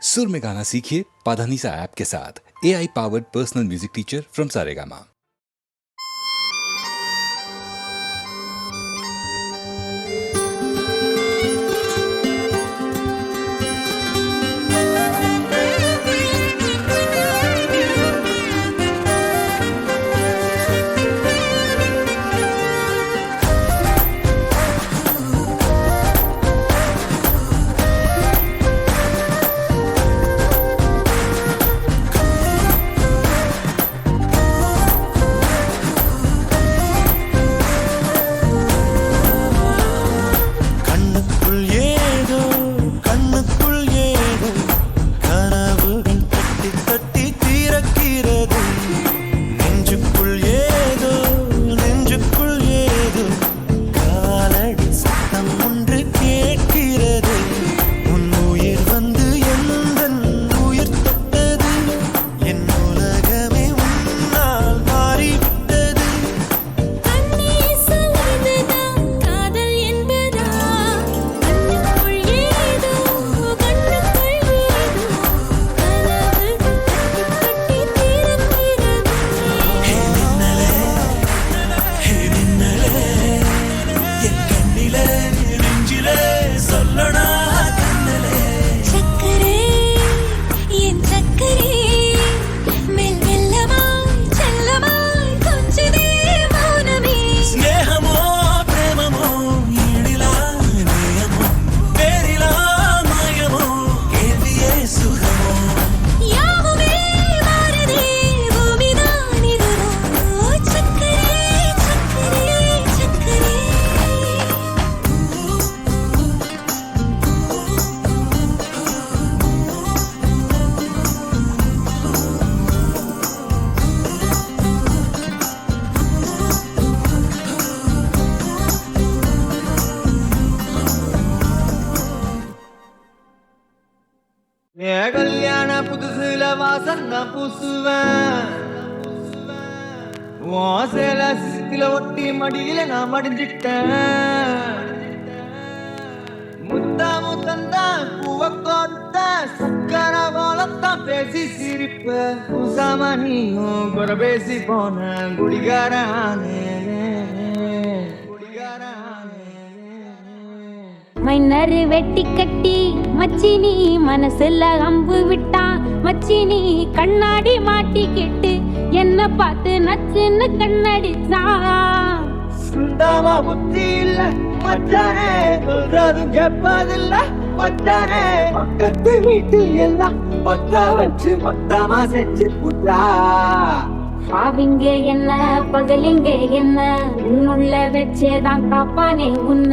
सुर में गाना सीखिए पाधानीसा ऐप के साथ। AI powered personal music teacher from Saregama. கல்யாண புதுசுல வாசன்ன பூசுவேன் வாசல சித்தில ஒட்டி மடியில நான் மடிஞ்சிட்டேன் முத்தா முத்தந்தா பூவ கோத்த சக்கர போலத்தான் பேசி சிரிப்ப பூசாம நீயும் குறை பேசி போன குடிகாரானே மைனர் வெட்டி கட்டி மச்சினி மனசுல அம்பு விட்டான் மச்சினி கண்ணாடி மாட்டிக்கிட்டு என்ன பார்த்து நச்சுன்னு கண்ணடிச்சான். சுண்டாமா புத்தி இல்ல மச்சானே சொல்றதும் கேட்பதில்ல மச்சானே பக்கத்து வீட்டு எல்லாம் பத்தா வச்சு மொத்தமா செஞ்சு புட்டா. பாவிங்க என்ன பகலிங்க என்ன உன்னுள்ள வச்சேதான் காப்பானே உன்ன.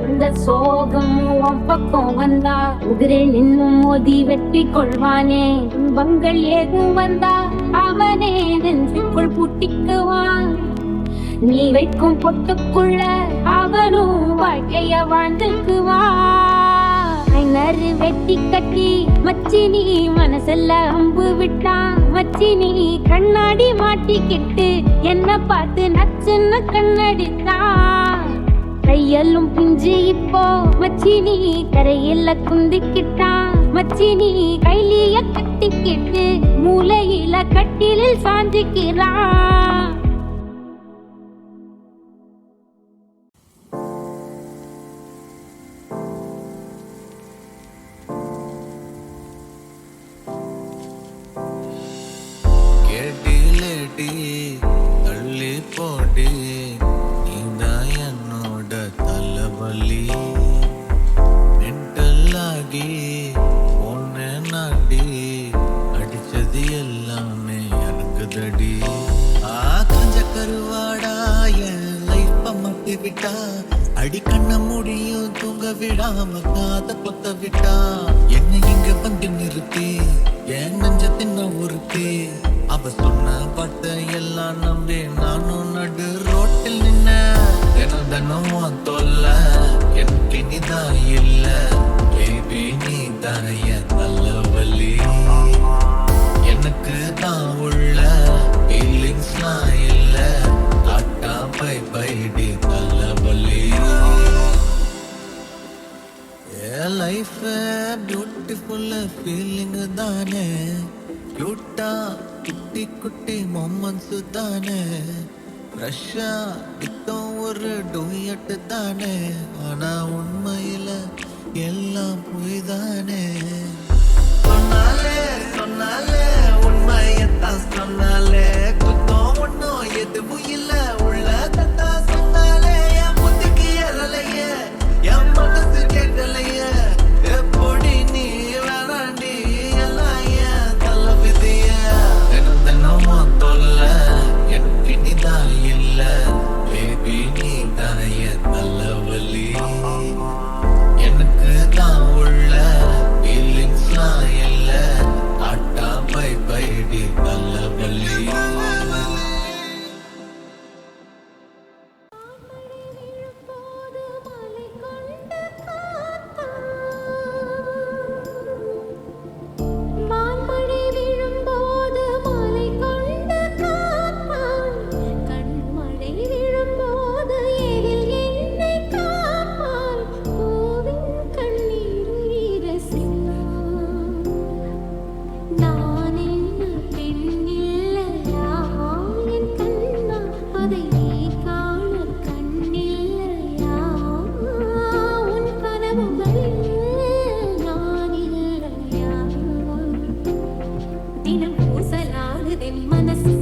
இந்த சோகம் உன் பக்கம் வந்தா உதிரே நின்னும் மோதி வெற்றி கொள்வானே. துன்பங்கள் ஏதும் வந்தா அவனே நெஞ்சுக்குள் புட்டிக்குவான். நீ வைக்கும் பொட்டுக்குள்ள அவனும் வாழ்க்கைய வாழ்ந்துக்குவான். நறு வெட்டி கட்டி மச்சினி மனசுல அம்பு விட்டான் மச்சினி கண்ணாடி மாட்டிக்கிட்டு என்ன பார்த்து நச்சுன்னு கண்ணடித்தான். கையெல்லும் பிஞ்சு இப்போ மச்சினி கரையில குந்திக்கிட்டான் மச்சினி கைலிய கட்டிக்கிட்டு மூலையில கட்டிலில் சாஞ்சிக்கிறான். தள்ளி போடி நீதான் என்னோட தலைவலி. மென்டல்லாகி பொண்ணு நாடி அடிச்சது எல்லாமே எனக்கு தடி. கொஞ்ச கருவாடா என் லைஃப மாத்தி விட்டா. அடி கண்ண முடியும் தூங்க விடாம காத பொத்த விட்டா. என்ன இங்க வந்து நிறுத்தி என் நெஞ்ச தின்ன ஒருத்தி. அவ சொன்ன பாட்ட எல்லாம் நம்பி நானும் நடு ரோட்டில் நின்ன. தினம் தினம் தொல்ல எனக்கு நீதான் இல்ல பேபி நீதான் என் தலைவலி. எனக்கு தான் உள்ள ஃபீலிங்ஸ்லாம் இல்ல காட்டா பை பைடி தலைவலி. லைஃப் பியூட்டிஃபுல் ஃபீலிங் தானே கியூட்டா குட்டி குட்டி மொமெண்ட்ஸ் தானே ஃப்ரெஷ்ஷா இத்தம் ஒரு டூயட்டு தானே ஆனா உண்மையில எல்லாம் பொய் தானே சொன்னாலே சொன்னாலே உண்மையத்தான் சொன்னாலே குத்தம் ஒன்னும் எதுவும் இல்ல உள்ள தத்தா சொன்னாலே என் முத்துக்கு ஏறலையே என் மனசு கேட்கலையே எப்படி நீ வேணாண்டி எல்லாம் ஏன் தள்ள விதிய தினமும் தொல்ல எனக்கு நீதான் இல்ல பேபி நீ தாய தலைவலி எனக்கு தான் உள்ள ஃபீலிங்ஸ்லாம் இல்ல ஆட்டா பை பைடி தலைவலி மான்மழை விழும்போது மலை கொண்ட காத்தா கண்மழை விழும்போது எழில் என்னை காப்பான் பூவின் கண்ணீர் ரசித்தான் நான் என்ன பெண்ணில்லையா என் கண்ணா அதை நீ காண கண்ணில்லையா உன் கனவுகளில் நான் இல்லையா தினம் பூசலாகுதென் மனசு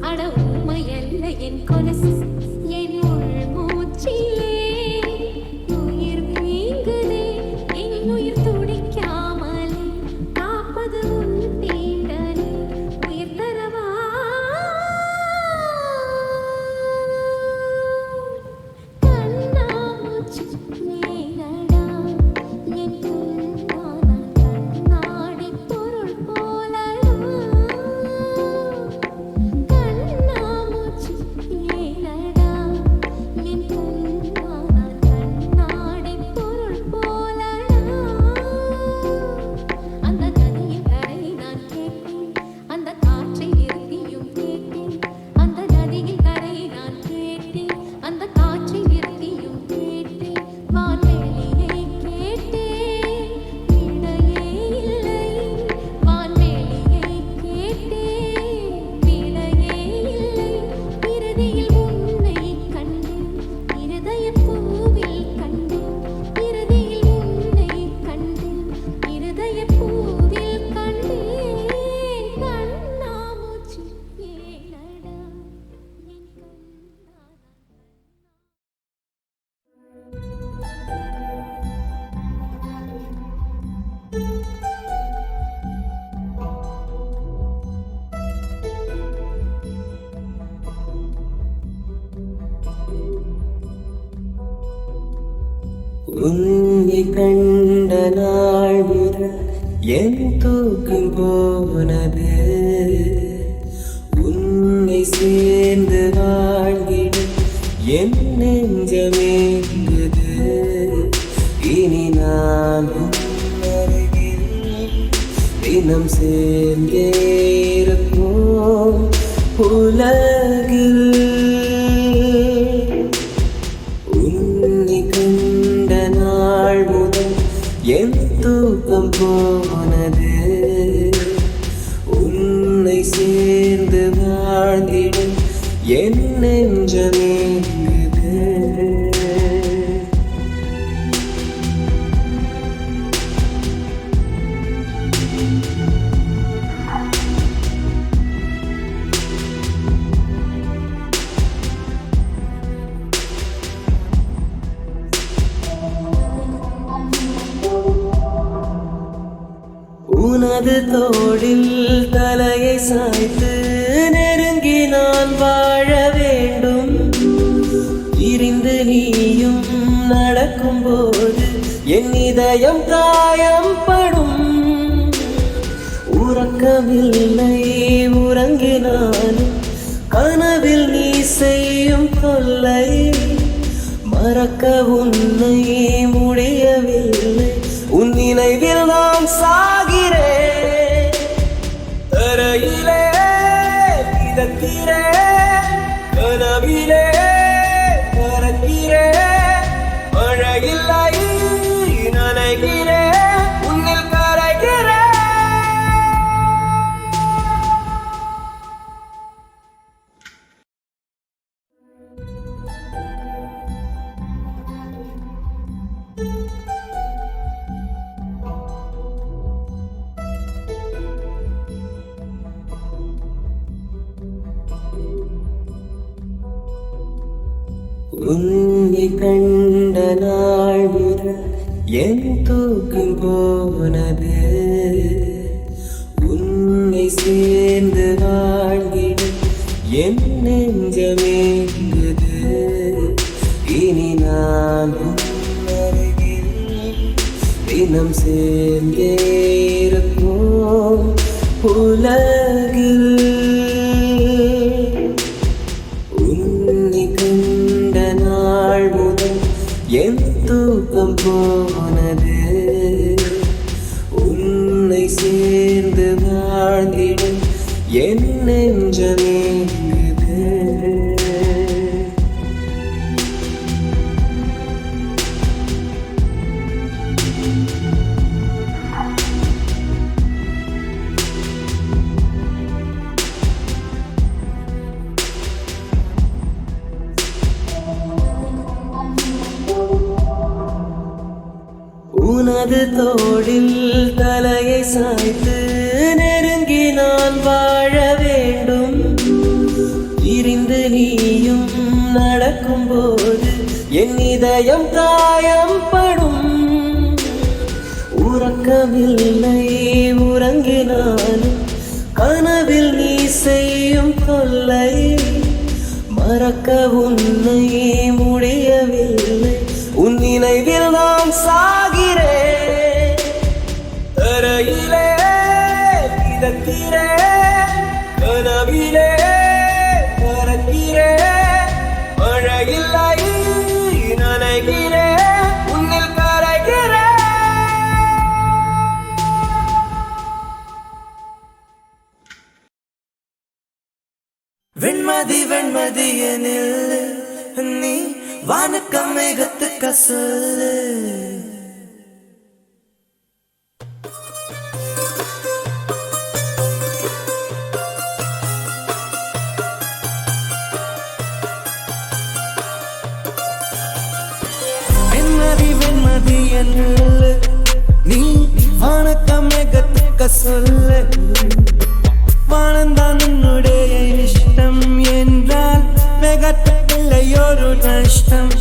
அட உண்மையல்ல என் கொலசு என் உள் மூச்சிலே உயிர் நீங்குதே என் உயிர் துடிக்காமலே காப்பது உன் தீண்டலே உயிர் தரவா கண்ணாமூச்சி நீடடா என் கண்ணான கண்ணாடி பொருள் போலடா கண்ணாமூச்சி நீடடா என் கண்ணான கண்ணாடி பொருள் போலடா அந்த நதியின் கரையை நான் கேட்டேன் அந்த காற்றை நிறுத்தியும் கேட்டேன் அந்த நதியின் கரையை நான் கேட்டேன் அந்த காற்றை நிறுத்தியும் கேட்டேன் வான்வெளியை கேட்டேன் விடையே இல்லை வான்வெளியை கேட்டேன் விடையே இல்லை இறுதியில் உன்னை கண்டேன் இருதயப் பூவில் கண்டேன் இறுதியில் உன்னை கண்டேன் இருதயப் பூவில் கண்டேன் கண்ணாமூச்சி ஏனடா என் கண்ணான உன்னை கண்ட நாள் முதல் என் தூக்கம் போனது உன்னை சேர்ந்து வாழ்ந்திட என் நெஞ்சமேங்குது இனி நான் உன் அருகில் தினம் சேர்ந்தே இருப்போம் உலகில் உன்னை கண்ட நாள் முதல் என் தூக்கம் போனது உன்னை சேர்ந்து வாழ்ந்திட என் நெஞ்சமேங்குது உனது தோளில் தலையை சாய்த்து நெருங்கி நான் வாழ வேண்டும் பிரிந்து நீயும் நடக்கும்போது என் இதயம் காயம்படும் உறக்கமில்லை உறங்கினாலும் கனவில் நீ செய்யும் தொல்லை மறக்க உன்னை முடியவில்லை உன் நினைவில் நான் சாகிறேன் தரையிலே மிதக்கிறேன் கனவிலே பறக்கிறேன் மழையில்லை நனைகிறேன் உன்னில் கரைகிறேன் உன்னை கண்ட நாள் முதல் என் தூக்கம் போனது. உன்னை சேர்ந்து வாழ்கிட என் நெஞ்சமேங்குது. இனி நான் உன் அருகில் தினம் சேர்ந்தே இருப்போம் உலகில். உன்னை கண்ட நாள் முதல் என் தூக்கம் போனது. உன்னை சேர்ந்து வாழ்ந்திட என் நெஞ்சமேங்குது. உனது தோளில் தலையை சாய்த்து நெருங்கி நான் வாழ வேண்டும். பிரிந்து நீயும் நடக்கும் போது என் இதயம் காயம் படும். உறக்கமில்லை உறங்கினாலும் கனவில் நீ செய்யும் தொல்லை. மறக்க உன்னை முடியவில்லை, உன் நினைவில் நான் சாகிறேன். தரையிலே மிதக்கிறேன், கனவிலே பறக்கிறேன். மழையில்லை நனைகிறேன், உன்னில் கரைகிறேன். வெண்மதி வெண்மதி எனில் நீ வானுக்கம் மேகத்துக்க சொல்லு. வெண்மதி வெண்மதி எனில் நீ வானுக்கம் மேகத்துக்க சொல்லு. வானந்தான் உன்னுடைய இஷ்டம் என்றால் மேகத்துக்கில்லை ஒரு நஷ்டம்.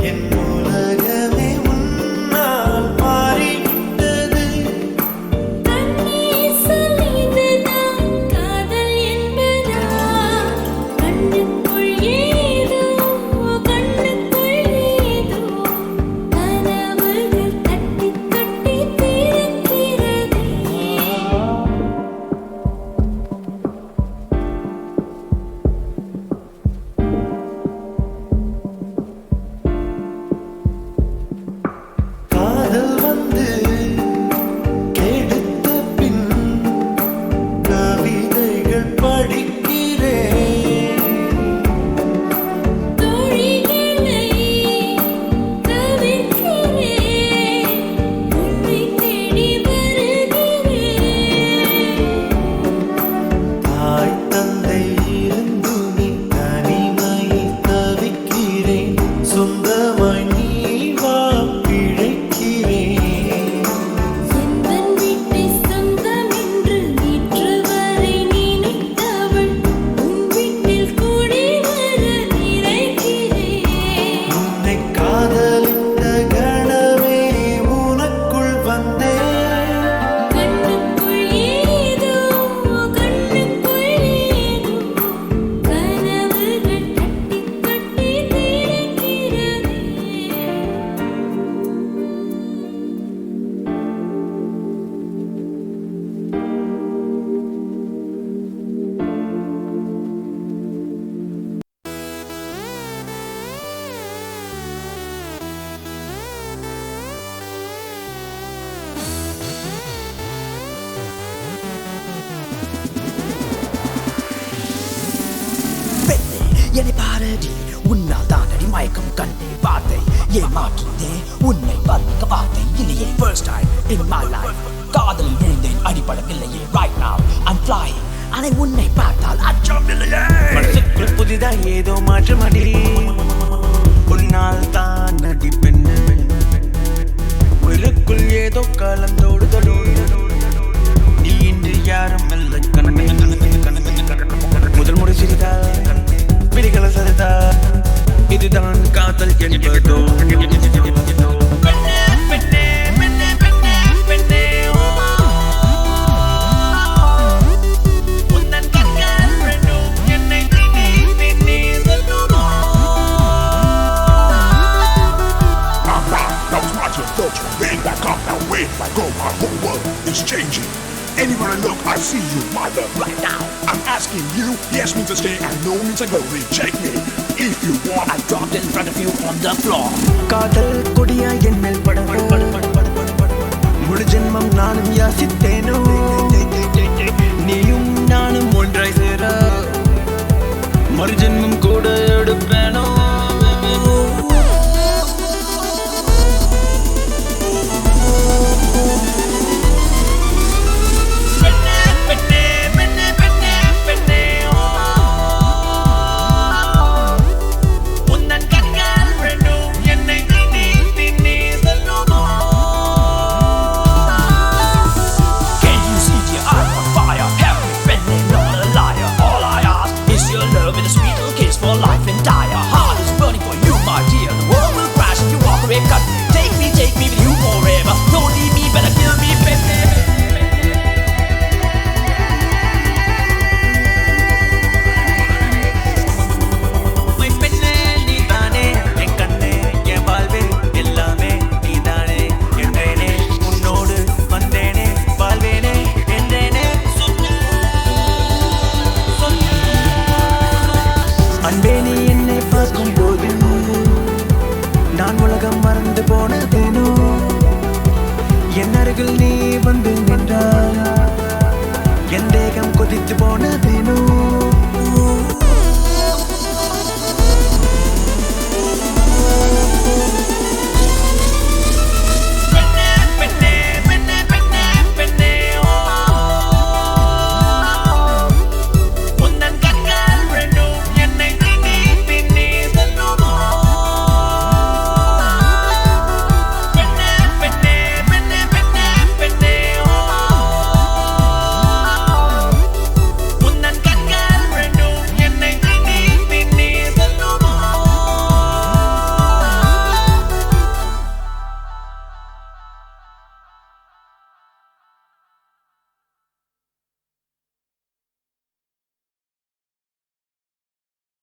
என் உலகமே உன்னால் மாறிவிட்டது. கண்ணீர் சொல்லியதுதான் காதல் என்பதா? கண்ணுக்குள் ஏதோ கண்ணுக்குள் ஏதோ கனவுகள் தட்டி தட்டி திறக்கிறதே. காதல் வந்து கெடுத்த பின் கவிதைகள் படிக்கிறேன். தோழிகளை தவிர்க்கிறேன், உன்னை தேடி வருகிறேன். தாய் தந்தை இருந்துமே தனிமையில் தவிக்கிறேன். சொந்தமாய் நீ வா பிழைக்கிறேன். எந்தன் வீட்டை சொந்தம் என்று நேற்று வரை நினைத்தவள் உன் வீட்டில் கூடி வர நினைக்கிறேன். உன்னை காதலித்த கணமே உனக்குள் வந்தேன். கண்ணுக்குள் ஏதோ கண்ணுக்குள் ஏதோ கனவுகள் தட்டி தட்டி திறக்கிறதே. பெண்ணே என்னை பாரடி உன்னால் தான் அடி மயக்கம் கண்டே வார்த்தை ஏமாற்றினே உன்னை வர்ணிக்க வார்த்தை இல்லையே first time in my life காதலில் விழுந்தேன் அடிப்படம் இல்லையே right now I'm flying ஆனை உன்னை பார்த்தால் அச்சம் இல்லையே மனசுக்குள் புதிதாய் ஏதோ மாற்றம் அடி உன்னால் தான் அடி பெண்ணு உயிலுக்குள் ஏதோ கலந்தோடுதடி நீ இன்று யாரும் இல்லை முதல் முறை சிரித்தா விழிகளை சரிதா இதுதான் காதல் என்பதோ பெண்ணே பெண்ணே பெண்ணே பெண்ணே பெண்ணே ஓ உன்னன் கண்கள் ரெண்டும் என்னை திண்ணி திண்ணி சொல்லுமோ That was my turn, thought you made that come that way. Like, oh, my whole world is changing. Anywhere I look, I see you, mother. Right now, I'm asking you. Yes means to stay, and no means to go. Reject me if you want. I dropped in front of you on the floor காதல் கொடியா என் மேல் பட முழு ஜென்மம் நானும் யாசித்தேனோ நீயும் நானும் ஒன்றாய் சேர மறு ஜென்மம் கூட எடுப்பேனோ பெண்ணே பெண்ணே பெண்ணே பெண்ணே பெண்ணே ஓ உன்னன் கண்கள் ரெண்டும் என்னை திண்ணி திண்ணி சொல்லுமோ Can you see your eyes on fire? Have me bending, not a liar. All I ask is your love and a sweet little kiss for life entire. Heart is burning for you, my dear. The world will crash if you walk away. Cut me, take me with you forever. Don't leave me, better kill me, baby. My பெண்ணே நீதானே என் கண்ணே என் வாழ்வே எல்லாமே நீதானே என்றேனே உன்னோடு வந்தேனே வாழ்வேனே என்றேனே அன்பே நீ என்னை பார்க்கும் போது நான் உலகம் மறந்து போன